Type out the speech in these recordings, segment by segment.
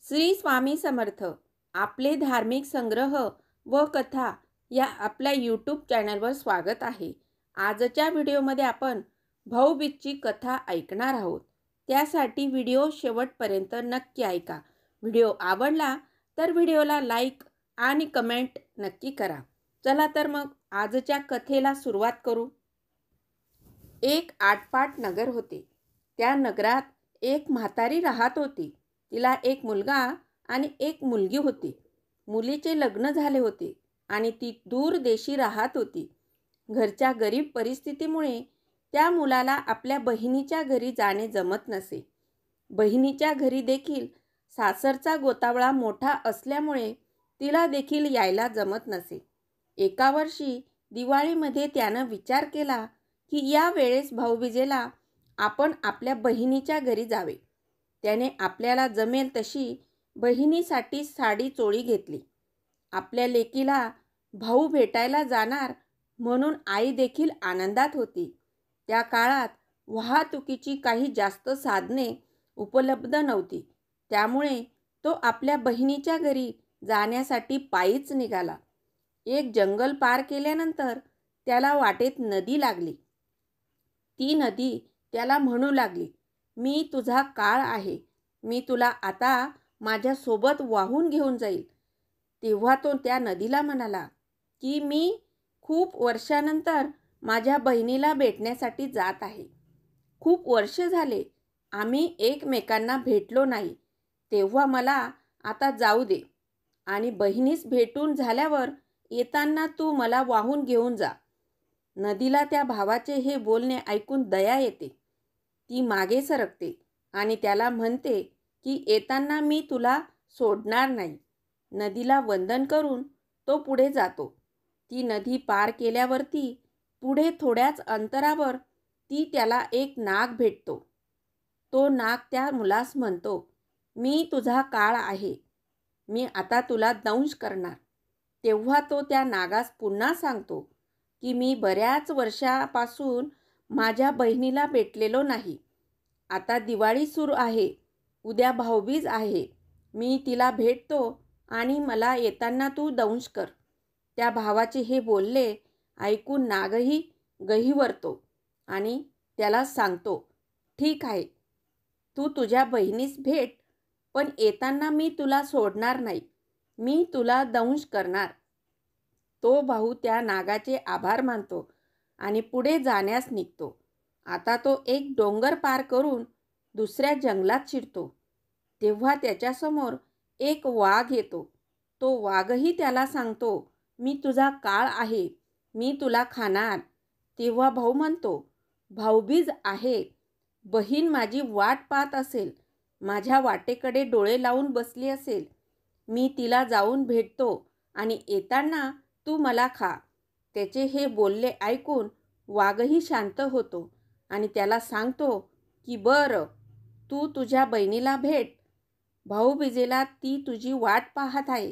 श्री स्वामी समर्थ. आपले धार्मिक संग्रह व कथा या आपल्या यूट्यूब चॅनलवर स्वागत आहे. आजच्या व्हिडिओमध्ये आपण भाऊबीजची कथा ऐकणार आहोत. त्यासाठी व्हिडिओ शेवटपर्यंत नक्की ऐका. व्हिडिओ आवडला तर व्हिडिओला लाईक आणि कमेंट नक्की करा. चला तर मग आजच्या कथेला सुरुवात करू. एक आटपाट नगर होते. त्या नगरात एक म्हातारी राहत होती. तिला एक मुलगा आणि एक मुलगी होती. मुलीचे लग्न झाले होते आणि ती दूर देशी राहत होती. घरच्या गरीब परिस्थितीमुळे त्या मुलाला आपल्या बहिणीच्या घरी जाणे जमत नसे. बहिणीच्या घरी देखील सासरचा गोतावळा मोठा असल्यामुळे तिला देखील यायला जमत नसे. एका वर्षी दिवाळीमध्ये त्यानं विचार केला की या वेळेस भाऊबीजेला आपण आपल्या बहिणीच्या घरी जावे. त्याने आपल्याला जमेल तशी बहिणीसाठी साडी चोळी घेतली. आपल्या लेकीला भाऊ भेटायला जाणार म्हणून आई देखील आनंदात होती. त्या काळात वाहतुकीची काही जास्त साधने उपलब्ध नव्हती. त्यामुळे तो आपल्या बहिणीच्या घरी जाण्यासाठी पायीच निघाला. एक जंगल पार केल्यानंतर त्याला वाटेत नदी लागली. ती नदी त्याला म्हणू लागली, मी तुझा काळ आहे, मी तुला आता माझ्यासोबत वाहून घेऊन जाईल. तेव्हा तो त्या नदीला म्हणाला की मी खूप वर्षानंतर माझ्या बहिणीला भेटण्यासाठी जात आहे. खूप वर्ष झाले आम्ही एकमेकांना भेटलो नाही. तेव्हा मला आता जाऊ दे आणि बहिणीस भेटून झाल्यावर येताना तू मला वाहून घेऊन जा. नदीला त्या भावाचे हे बोलणे ऐकून दया येते. ती मागे सरकते आणि त्याला म्हणते की येताना मी तुला सोडणार नाही. नदीला वंदन करून तो पुढे जातो. ती नदी पार केल्यावरती पुढे थोड्याच अंतरावर ती त्याला एक नाग भेटतो. तो नाग त्या मुलास म्हणतो, मी तुझा काळ आहे, मी आता तुला दंश करणार. तेव्हा तो त्या नागास पुन्हा सांगतो की मी बऱ्याच वर्षापासून माझ्या बहिणीला भेटलेलो नाही. आता दिवाळी सुरू आहे, उद्या भाऊबीज आहे, मी तिला भेटतो आणि मला येताना तू दंश कर. त्या भावाचे हे बोलले ऐकून नागही गहिवरतो आणि त्याला सांगतो, ठीक आहे, तू तुझ्या बहिणीस भेट, पण येताना मी तुला सोडणार नाही, मी तुला दंश करणार. तो भाऊ त्या नागाचे आभार मानतो आणि पुढे जाण्यास निघतो. आता तो एक डोंगर पार करून दुसऱ्या जंगलात शिरतो. तेव्हा त्याच्यासमोर एक वाघ येतो. तो वाघही त्याला सांगतो, मी तुझा काळ आहे, मी तुला खाणार. तेव्हा भाऊ म्हणतो, भाऊबीज आहे, बहीण माझी वाट पाहत असेल, माझ्या वाटेकडे डोळे लावून बसली असेल, मी तिला जाऊन भेटतो आणि येताना तू मला खा. त्याचे हे बोलले ऐकून वाघही शांत होतो आणि त्याला सांगतो की बरं, तू तुझ्या बहिणीला भेट, भाऊबीजेला ती तुझी वाट पाहत आहे,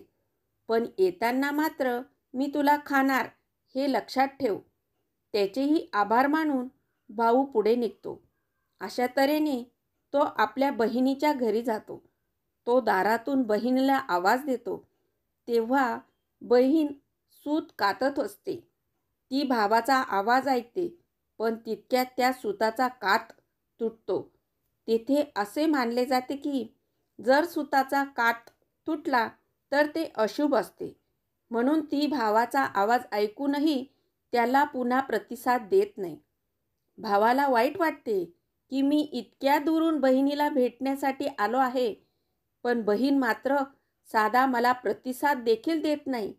पण येताना मात्र मी तुला खाणार, हे लक्षात ठेव. त्याचेही आभार मानून भाऊ पुढे निघतो. अशा तऱ्हेने तो आपल्या बहिणीच्या घरी जातो. तो दारातून बहिणीला आवाज देतो. तेव्हा बहीण सूत कातत असते. ती भावाचा आवाज ऐकते, पण तितक्यात त्या सुताचा कात तुटतो. तेथे असे मानले जाते की जर सुताचा कात तुटला तर ते अशुभ असते. म्हणून ती भावाचा आवाज ऐकूनही त्याला पुन्हा प्रतिसाद देत नाही. भावाला वाईट वाटते की मी इतक्या दुरून बहिणीला भेटण्यासाठी आलो आहे, पण बहीण मात्र साधा मला प्रतिसाद देखील देत नाही.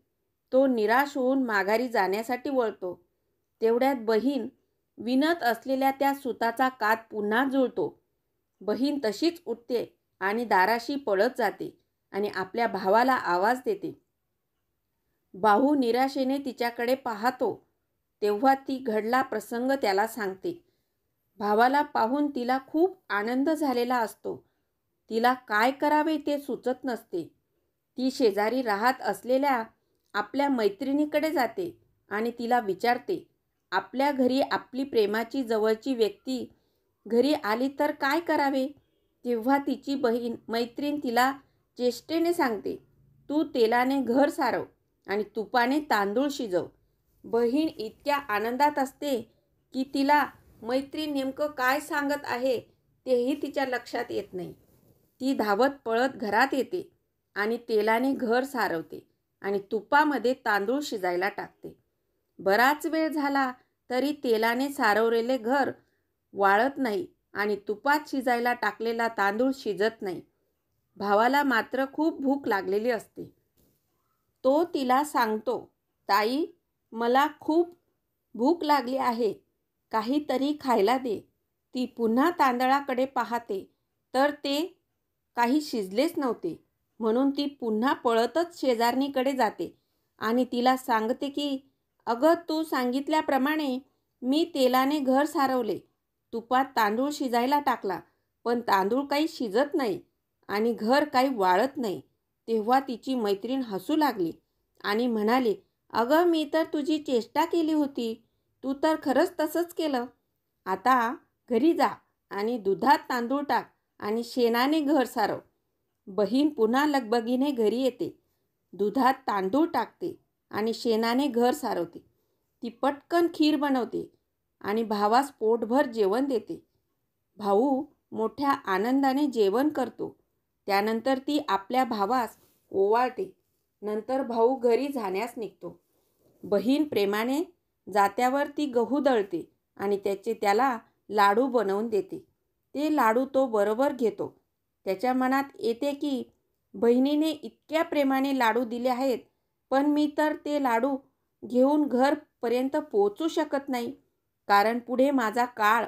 तो निराश होऊन माघारी जाण्यासाठी वळतो. तेवढ्यात बहीण विणत असलेल्या त्या सुताचा कात पुन्हा जुळतो. बहीण तशीच उठते आणि दाराशी पळत जाते आणि आपल्या भावाला आवाज देते. भाऊ निराशेने तिच्याकडे पाहतो. तेव्हा ती घडला प्रसंग त्याला सांगते. भावाला पाहून तिला खूप आनंद झालेला असतो. तिला काय करावे ते सुचत नसते. ती शेजारी राहत असलेल्या आपल्या मैत्रिणीकडे जाते आणि तिला विचारते, आपल्या घरी आपली प्रेमाची जवळची व्यक्ती घरी आली तर काय करावे. तेव्हा तिची मैत्रीण तिला चेष्टेने सांगते, तू तेलाने घर सारव आणि तुपाने तांदूळ शिजव. बहीण इतक्या आनंदात असते की तिला मैत्रीण नेमकं काय सांगत आहे तेही तिच्या लक्षात येत नाही. ती धावत पळत घरात येते आणि तेलाने घर सारवते आणि तुपामध्ये तांदूळ शिजायला टाकते. बराच वेळ झाला तरी तेलाने सारवलेले घर वाळत नाही आणि तुपात शिजायला टाकलेला तांदूळ शिजत नाही. भावाला मात्र खूप भूक लागलेली असते. तो तिला सांगतो, ताई, मला खूप भूक लागली आहे, काहीतरी खायला दे. ती पुन्हा तांदळाकडे पाहते तर ते काही शिजलेच नव्हते. म्हणून ती पुन्हा पळतच शेजारणीकडे जाते आणि तिला सांगते की, अगं, तू सांगितल्याप्रमाणे मी तेलाने घर सारवले, तुपात तांदूळ शिजायला टाकला, पण तांदूळ काही शिजत नाही आणि घर काही वाळत नाही. तेव्हा तिची मैत्रीण हसू लागली आणि म्हणाली, अगं, मी तर तुझी चेष्टा केली होती. तू तर खरंच तसंच केलं. आता घरी जा आणि दुधात तांदूळ टाक आणि शेणाने घर सारव. बहीण पुन्हा लगबगीने घरी येते, दुधात तांदूळ टाकते आणि शेणाने घर सारवते. ती पटकन खीर बनवते आणि भावास पोटभर जेवण देते. भाऊ मोठ्या आनंदाने जेवण करतो. त्यानंतर ती आपल्या भावास ओवाळते. नंतर भाऊ घरी जाण्यास निघतो. बहीण प्रेमाने जात्यावर ती गहू दळते आणि त्याला लाडू बनवून देते. ते लाडू तो बरोबर घेतो. त्याच्या मनात येते की बहिणीने इतक्या प्रेमाने लाडू दिले आहेत, पण मी तर ते लाडू घेऊन घरपर्यंत पोहोचू शकत नाही, कारण पुढे माझा काळ,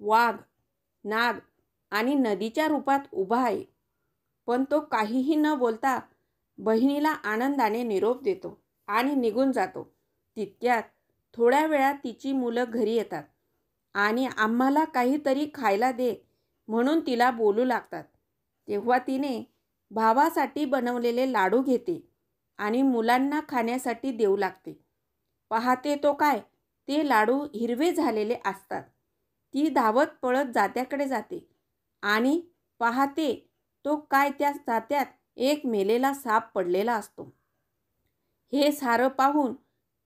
वाघ, नाग आणि नदीच्या रूपात उभा आहे. पण तो काहीही न बोलता बहिणीला आनंदाने निरोप देतो आणि निघून जातो. तितक्यात थोड्या वेळात तिची मुलं घरी येतात आणि आम्हाला काहीतरी खायला दे म्हणून तिला बोलू लागतात. तेव्हा तिने भावासाठी बनवलेले लाडू घेते आणि मुलांना खाण्यासाठी देऊ लागते. पाहते तो काय, ते लाडू हिरवे झालेले असतात. ती धावत पळत जात्याकडे जाते आणि पाहते तो काय, त्या जात्यात एक मेलेला साप पडलेला असतो. हे सारं पाहून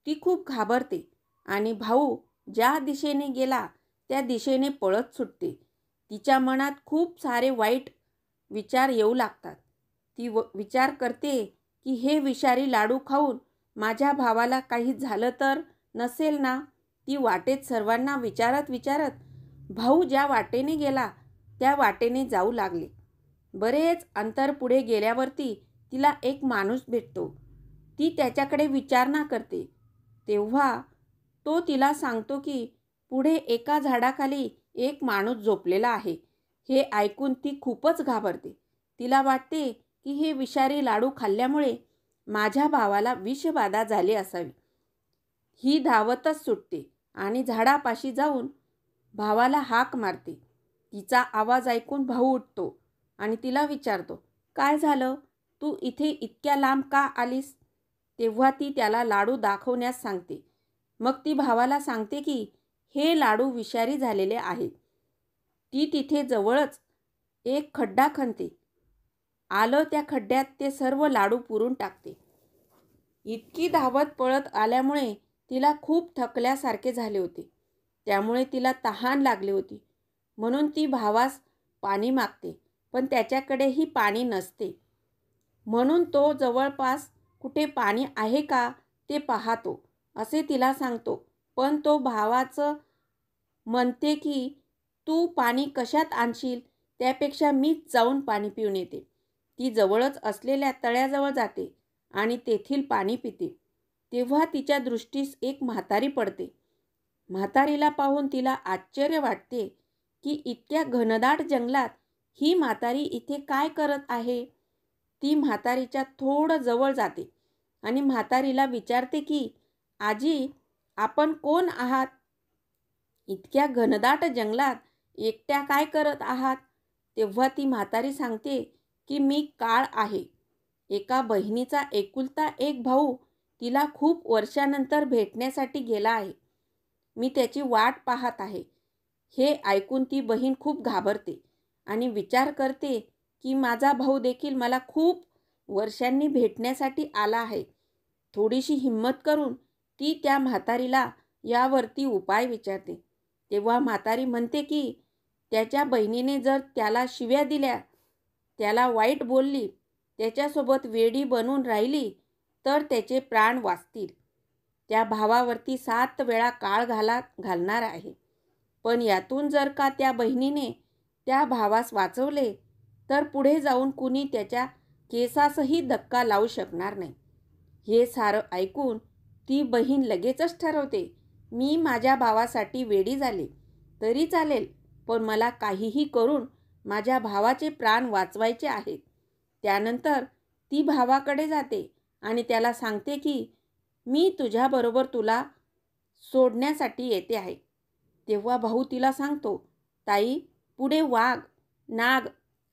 ती खूप घाबरते आणि भाऊ ज्या दिशेने गेला त्या दिशेने पळत सुटते. तिच्या मनात खूप सारे वाईट विचार येऊ लागतात. ती विचार करते की हे विषारी लाडू खाऊन माझ्या भावाला काही झालं तर नसेल ना. ती वाटेत सर्वांना विचारत भाऊ ज्या वाटेने गेला त्या वाटेने जाऊ लागले. बरेच अंतर पुढे गेल्यावरती तिला एक माणूस भेटतो. ती त्याच्याकडे विचारणा करते. तेव्हा तो तिला सांगतो की पुढे एका झाडाखाली एक माणूस झोपलेला आहे. हे ऐकून ती खूपच घाबरते. तिला वाटते की हे विषारी लाडू खाल्ल्यामुळे माझ्या भावाला विषबाधा झाली असावी. ही धावतच सुटते आणि झाडापाशी जाऊन भावाला हाक मारते. तिचा आवाज ऐकून भाऊ उठतो आणि तिला विचारतो, काय झालं, तू इथे इतक्या लांब का आलीस? तेव्हा ती त्याला लाडू दाखवण्यास सांगते. मग ती भावाला सांगते की हे लाडू विषारी झालेले आहेत. ती तिथे जवळच एक खड्डा खणते. आलं त्या खड्ड्यात ते सर्व लाडू पुरून टाकते. इतकी धावत पळत आल्यामुळे तिला खूप थकल्यासारखे झाले होते. त्यामुळे तिला तहान लागली होती. म्हणून ती भावास पाणी मागते, पण त्याच्याकडेही पाणी नसते. म्हणून तो जवळपास कुठे पाणी आहे का ते पाहतो असे तिला सांगतो. पण तो भावाचं म्हणते की तू पाणी कशात आणशील, त्यापेक्षा मीच जाऊन पाणी पिऊन येते. ती जवळच असलेल्या तळ्याजवळ जाते आणि तेथील पाणी पिते. तेव्हा तिच्या दृष्टीस एक म्हातारी पडते. म्हातारीला पाहून तिला आश्चर्य वाटते की इतक्या घनदाट जंगलात ही म्हातारी इथे काय करत आहे. ती म्हातारीच्या थोडं जवळ जाते आणि म्हातारीला विचारते की, आजी, आपण कोण आहात? इतक्या घनदाट जंगलात एकट्या काय करत आहात? तेव्हा ती म्हातारी सांगते की मी काळ आहे. एका बहिणीचा एकुलता एक भाऊ तिला खूप वर्षानंतर भेटण्यासाठी गेला आहे. मी त्याची वाट पाहत आहे. हे ऐकून ती बहीण खूप घाबरते आणि विचार करते की माझा भाऊ देखील मला खूप वर्षांनी भेटण्यासाठी आला आहे. थोडीशी हिंमत करून ती त्या म्हातारीला यावरती उपाय विचारते. तेव्हा म्हातारी म्हणते की त्याच्या बहिणीने जर त्याला शिव्या दिल्या, त्याला वाईट बोलली, त्याच्यासोबत वेडी बनून राहिली तर त्याचे प्राण वाचतील. त्या भावावरती 7 वेळा काळ घालणार आहे. पण यातून जर का त्या बहिणीने त्या भावास वाचवले तर पुढे जाऊन कुणी त्याच्या केसासही धक्का लावू शकणार नाही. हे सारं ऐकून ती बहीण लगेचच ठरवते, मी माझ्या भावासाठी वेडी झाले तरी चालेल, पण मला काहीही करून माझ्या भावाचे प्राण वाचवायचे आहेत. त्यानंतर ती भावाकडे जाते आणि त्याला सांगते की मी तुझ्याबरोबर तुला सोडण्यासाठी येते आहे. तेव्हा भाऊ तिला सांगतो, ताई, पुढे वाघ, नाग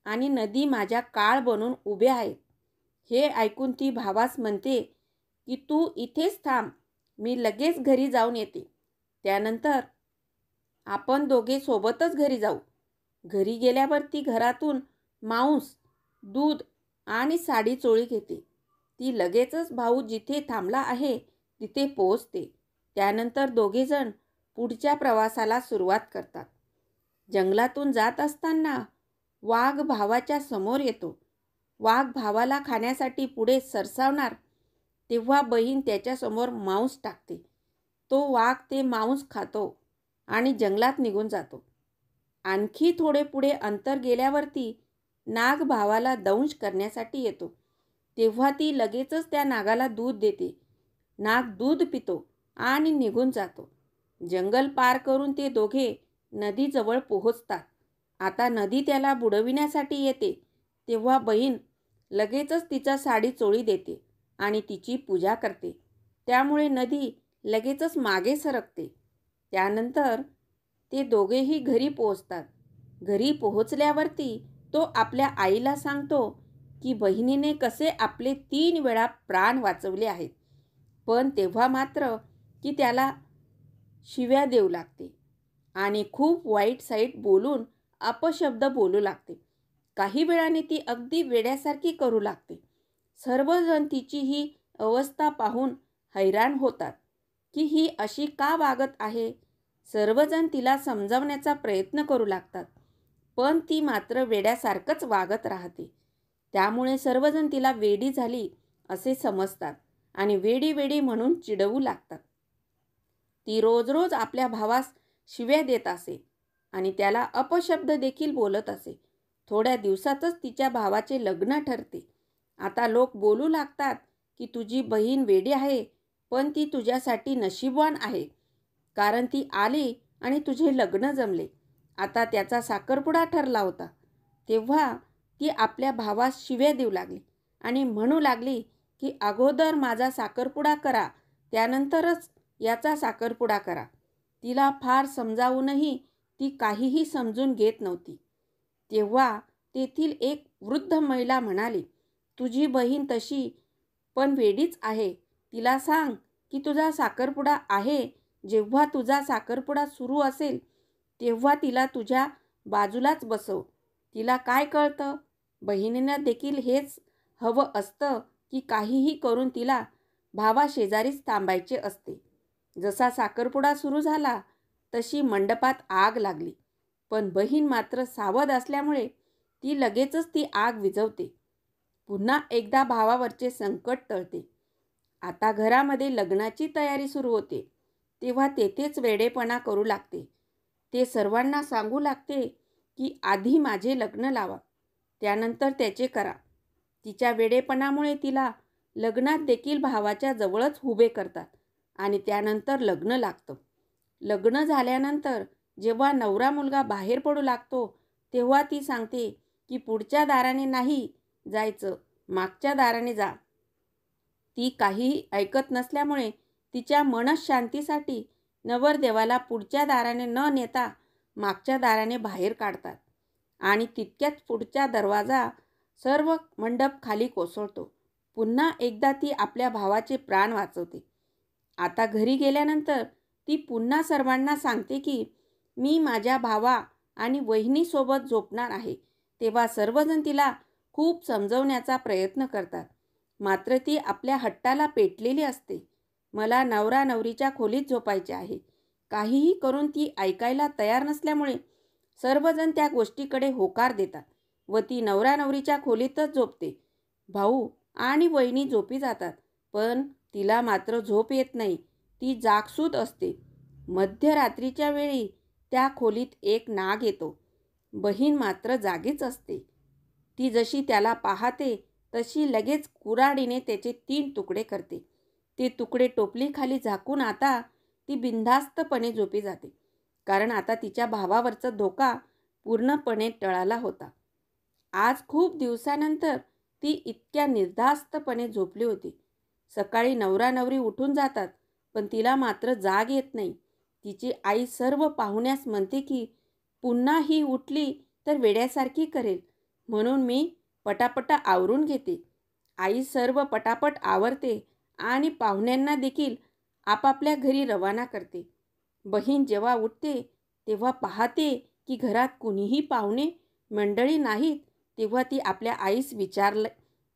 आणि नदी माझ्या काळ बनून उभे आहेत. हे ऐकून ती भावास म्हणते की तू इथेच थांब, मी लगेच घरी जाऊन येते. त्यानंतर आपण दोघे सोबतच घरी जाऊ. घरी गेल्यावर ती घरातून मांस, दूध आणि साडी चोळी घेते. ती लगेचच भाऊ जिथे थांबला आहे तिथे पोहोचते. त्यानंतर दोघेजण पुढच्या प्रवासाला सुरुवात करतात. जंगलातून जात असताना वाघ भावाच्या समोर येतो. वाघ भावाला खाण्यासाठी पुढे सरसावणार तेव्हा बहीण त्याच्यासमोर मांस टाकते. तो वाघ ते मांस खातो आणि जंगलात निघून जातो. आणखी थोडे पुढे अंतर गेल्यावरती नाग भावाला दंश करण्यासाठी येतो. तेव्हा ती लगेचच त्या नागाला दूध देते. नाग दूध पितो आणि निघून जातो. जंगल पार करून ते दोघे नदीजवळ पोहोचतात. आता नदी त्याला बुडविण्यासाठी येते. तेव्हा बहीण लगेचच तिचा साडी चोळी देते आणि तिची पूजा करते. त्यामुळे नदी लगेचच मागे सरकते. त्यानंतर ते दोघेही घरी पोहोचतात. घरी पोहोचल्यावरती तो आपल्या आईला सांगतो की बहिणीने कसे आपले 3 वेळा प्राण वाचवले आहेत. पण तेव्हा मात्र की त्याला शिव्या देऊ लागते आणि खूप वाईट साईट बोलून अपशब्द बोलू लागते. काही वेळाने ती अगदी वेड्यासारखी करू लागते. सर्वजण तिची ही अवस्था पाहून हैराण होतात की ही अशी का वागत आहे. सर्वजण तिला समजावण्याचा प्रयत्न करू लागतात, पण ती मात्र वेड्यासारखंच वागत राहते. त्यामुळे सर्वजण तिला वेडी झाली असे समजतात आणि वेडी वेडी म्हणून चिडवू लागतात. ती रोज रोज आपल्या भावास शिव्या देत असे आणि त्याला अपशब्द देखील बोलत असे. थोड्या दिवसातच तिच्या भावाचे लग्न ठरते. आता लोक बोलू लागतात की तुझी बहीण वेडी आहे, पण ती तुझ्यासाठी नशीबवान आहे, कारण ती आली आणि तुझे लग्न जमले. आता त्याचा साखरपुडा ठरला होता. तेव्हा ती आपल्या भावास शिव्या देऊ लागली आणि म्हणू लागली की अगोदर माझा साखरपुडा करा, त्यानंतरच याचा साखरपुडा करा. तिला फार समजावूनही ती काहीही समजून घेत नव्हती. तेव्हा तेथील एक वृद्ध महिला म्हणाली, तुझी बहीण तशी पण वेडीच आहे. तिला सांग की तुझा साखरपुडा आहे. जेव्हा तुझा साखरपुडा सुरू असेल तेव्हा तिला तुझ्या बाजूलाच बसव. तिला काय कळतं? बहिणीनं देखील हेच हवं असतं की काहीही करून तिला भावाशेजारीच थांबायचे असते. जसा साखरपुडा सुरू झाला तशी मंडपात आग लागली, पण बहीण मात्र सावध असल्यामुळे ती लगेचच ती आग विझवते. पुन्हा एकदा भावावरचे संकट टळते. आता घरामध्ये लग्नाची तयारी सुरू होते. तेव्हा तेथेच वेडेपणा करू लागते. ते सर्वांना सांगू लागते की आधी माझे लग्न लावा, त्यानंतर त्याचे करा. तिच्या वेडेपणामुळे तिला लग्नात देखील भावाच्या जवळच उभे करतात आणि त्यानंतर लग्न लागतं. लग्न झाल्यानंतर जेव्हा नवरा मुलगा बाहेर पडू लागतो तेव्हा ती सांगते की पुढच्या दाराने नाही जायचं, मागच्या दाराने जा. ती काहीही ऐकत नसल्यामुळे तिच्या मनःशांतीसाठी नवरदेवाला पुढच्या दाराने न नेता मागच्या दाराने बाहेर काढतात आणि तितक्यात पुढचा दरवाजा सर्व मंडप खाली कोसळतो. पुन्हा एकदा ती आपल्या भावाचे प्राण वाचवते. आता घरी गेल्यानंतर ती पुन्हा सर्वांना सांगते की मी माझ्या भावा आणि वहिनीसोबत झोपणार आहे. तेव्हा सर्वजण तिला खूप समजवण्याचा प्रयत्न करतात, मात्र ती आपल्या हट्टाला पेटलेली असते. मला नवरा नवरीच्या खोलीत झोपायचे आहे. काहीही करून ती ऐकायला तयार नसल्यामुळे सर्वजण त्या गोष्टीकडे होकार देतात व ती नवरा नवरीच्या खोलीतच झोपते. भाऊ आणि वहिनी झोपी जातात, पण तिला मात्र झोप येत नाही. ती जागसूत असते. मध्यरात्रीच्या वेळी त्या खोलीत एक नाग येतो. बहीण मात्र जागीच असते. ती जशी त्याला पाहते तशी लगेच कुऱ्हाडीने त्याचे 3 तुकडे करते. ते तुकडे टोपलीखाली झाकून आता ती बिनधास्तपणे झोपी जाते, कारण आता तिच्या भावावरचा धोका पूर्णपणे टळाला होता. आज खूप दिवसानंतर ती इतक्या निर्धास्तपणे झोपली होती. सकाळी नवरा नवरी उठून जातात, पण तिला मात्र जाग येत नाही. तिची आई सर्व पाहुण्यास म्हणते की पुन्हा ही उठली तर वेड्यासारखी करेल, म्हणून मी पटापटा आवरून घेते. आई सर्व पटापट आवरते आणि पाहुण्यांना देखील आपापल्या घरी रवाना करते. बहीण जेव्हा उठते तेव्हा पाहते की घरात कुणीही पाहुणे मंडळी नाहीत. तेव्हा ती आपल्या आईस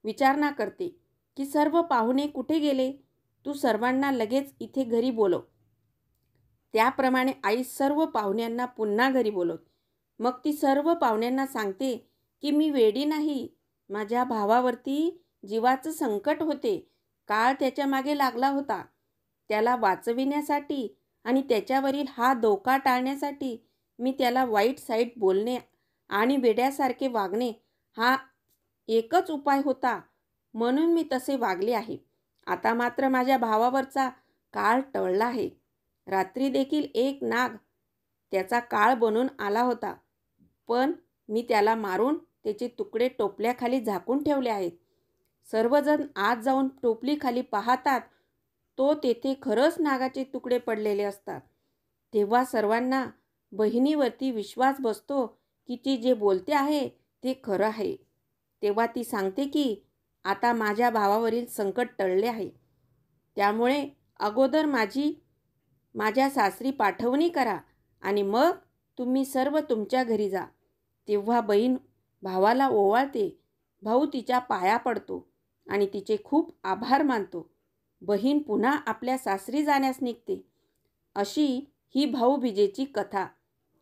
विचारणा करते की सर्व पाहुणे कुठे गेले? तू सर्वांना लगेच इथे घरी बोलव. त्याप्रमाणे आई सर्व पाहुण्यांना पुन्हा घरी बोलवते. मग ती सर्व पाहुण्यांना सांगते की मी वेडी नाही. माझ्या भावावरती जीवाचं संकट होते. काळ त्याच्या मागे लागला होता. त्याला वाचविण्यासाठी आणि त्याच्यावरील हा धोका टाळण्यासाठी मी त्याला वाईट साईट बोलणे आणि वेड्यासारखे वागणे हा एकच उपाय होता, म्हणून मी तसे वागले आहे. आता मात्र माझ्या भावावरचा काळ टळला आहे. रात्री देखील एक नाग त्याचा काळ बनून आला होता, पण मी त्याला मारून त्याचे तुकडे टोपल्याखाली झाकून ठेवले आहेत. सर्वजण आत जाऊन टोपलीखाली पाहतात, तो तेथे खरंच नागाचे तुकडे पडलेले असतात. तेव्हा सर्वांना बहिणीवरती विश्वास बसतो की ती जे बोलते आहे ते खरं आहे. तेव्हा ती सांगते की आता माझ्या भावावरील संकट टळले आहे, त्यामुळे अगोदर माझ्या सासरी पाठवणी करा आणि मग तुम्ही सर्व तुमच्या घरी जा. तेव्हा बहीण भावाला ओवाळते. भाऊ तिच्या पाया पडतो आणि तिचे खूप आभार मानतो. बहीण पुन्हा आपल्या सासरी जाण्यास निघते. अशी ही भाऊबीजेची कथा.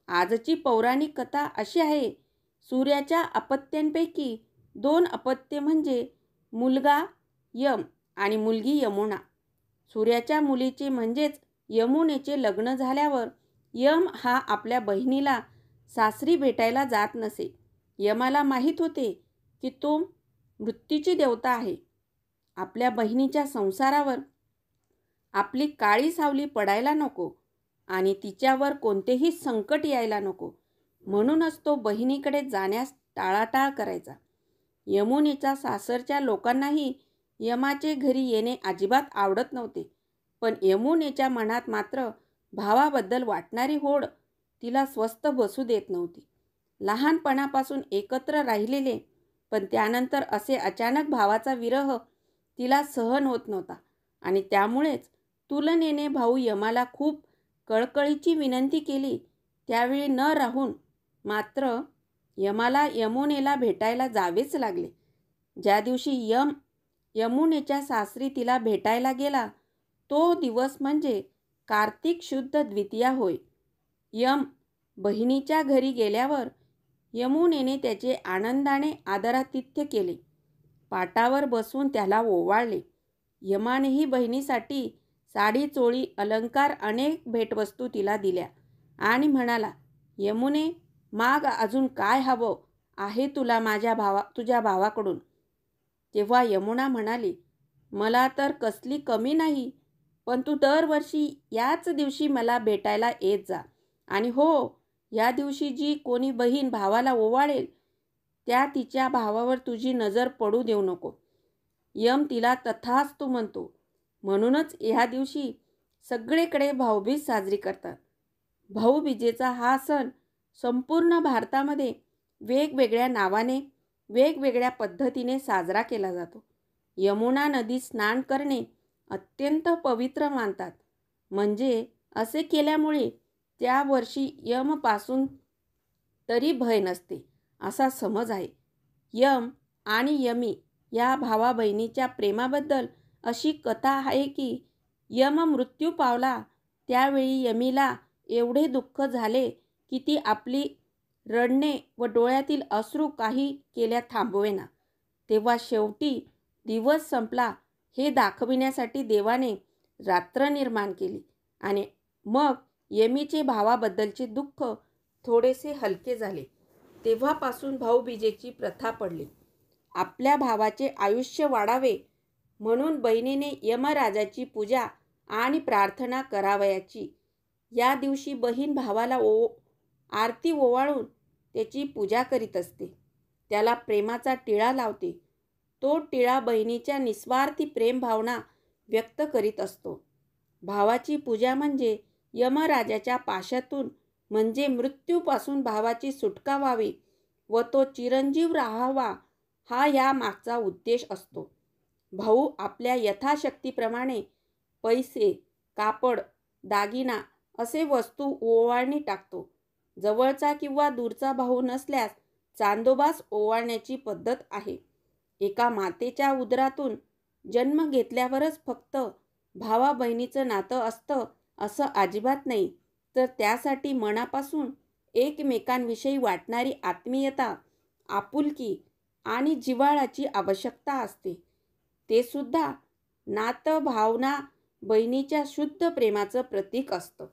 आजची पौराणिक कथा अशी आहे. सूर्याच्या अपत्यांपैकी 2 अपत्ये म्हणजे मुलगा यम आणि मुलगी यमुना. सूर्याच्या मुलीचे म्हणजेच यमुनेचे लग्न झाल्यावर यम हा आपल्या बहिणीला सासरी भेटायला जात नसे. यमाला माहीत होते की तो मृत्यूची देवता आहे. आपल्या बहिणीच्या संसारावर आपली काळी सावली पडायला नको आणि तिच्यावर कोणतेही संकट यायला नको, म्हणूनच तो बहिणीकडे जाण्यास टाळाटाळ करायचा. यमुनेच्या सासरच्या लोकांनाही यमाचे घरी येणे अजिबात आवडत नव्हते, पण यमुनेच्या मनात मात्र भावाबद्दल वाटणारी होड तिला स्वस्थ बसू देत नव्हती. लहानपणापासून एकत्र राहिलेले, पण त्यानंतर असे अचानक भावाचा विरह तिला सहन होत नव्हता आणि त्यामुळेच तुलनेने भाऊ यमाला खूप कळकळीची विनंती केली. त्यावेळी न राहून मात्र यमाला यमुनेला भेटायला जावेच लागले. ज्या दिवशी यमुनेच्या सासरी तिला भेटायला गेला तो दिवस म्हणजे कार्तिक शुद्ध द्वितीया होय. यम बहिणीच्या घरी गेल्यावर यमुनेने त्याचे आनंदाने आदरातिथ्य केले. पाटावर बसून त्याला ओवाळले. यमानेही बहिणीसाठी साडी चोळी अलंकार अनेक भेटवस्तू तिला दिल्या आणि म्हणाला, यमुने माग अजून काय हवं आहे तुला तुझ्या भावाकडून. तेव्हा यमुना म्हणाली, मला तर कसली कमी नाही, पण तू दरवर्षी याच दिवशी मला भेटायला येत जा आणि हो, या दिवशी जी कोणी बहीण भावाला ओवाळेल त्या तिच्या भावावर तुझी नजर पडू देऊ नको. यम तिला तथास्तु म्हणतो. म्हणूनच ह्या दिवशी सगळीकडे भाऊबीज साजरी करतात. भाऊबीजेचा हा सण संपूर्ण भारतामध्ये वेगवेगळ्या नावाने वेगवेगळ्या पद्धतीने साजरा केला जातो. यमुना नदीत स्नान करणे अत्यंत पवित्र मानतात. म्हणजे असे केल्यामुळे त्या वर्षी यमपासून तरी भय नसते असा समज आहे. यम आणि यमी या भावा बहिणीच्या प्रेमाबद्दल अशी कथा आहे की यम मृत्यू पावला त्यावेळी यमीला एवढे दुःख झाले की ती आपली रडणे व डोळ्यातील अश्रू काही केल्या थांबवेना. तेव्हा शेवटी दिवस संपला हे दाखविण्यासाठी देवाने रात्र निर्माण केली आणि मग यमीचे भावाबद्दलचे दुःख थोडेसे हलके झाले. तेव्हापासून भाऊबीजेची प्रथा पडली. आपल्या भावाचे आयुष्य वाढावे म्हणून बहिणीने यमराजाची पूजा आणि प्रार्थना करावयाची. या दिवशी बहीण भावाला आरती ओवाळून त्याची पूजा करीत असते. त्याला प्रेमाचा टिळा लावते. तो टिळा बहिणीच्या निस्वार्थी प्रेम भावना व्यक्त करीत असतो. भावाची पूजा म्हणजे यमराजाच्या पाशातून म्हणजे मृत्यूपासून भावाची सुटका व्हावी व तो चिरंजीव राहावा हा या मागचा उद्देश असतो. भाऊ आपल्या यथाशक्तीप्रमाणे पैसे, कापड, दागिना असे वस्तू ओवाळणी टाकतो. जवळचा किंवा दूरचा भाऊ नसल्यास चांदोबास ओवाळण्याची पद्धत आहे. एका मातेच्या उदरातून जन्म घेतल्यावरच फक्त भावा बहिणीचं नातं असतं असं अजिबात नाही, तर त्यासाठी मनापासून एकमेकांविषयी वाटणारी आत्मीयता, आपुलकी आणि जिव्हाळ्याची आवश्यकता असते. ते सुद्धा नातं भावना बहिणीच्या शुद्ध प्रेमाचं प्रतीक असतं.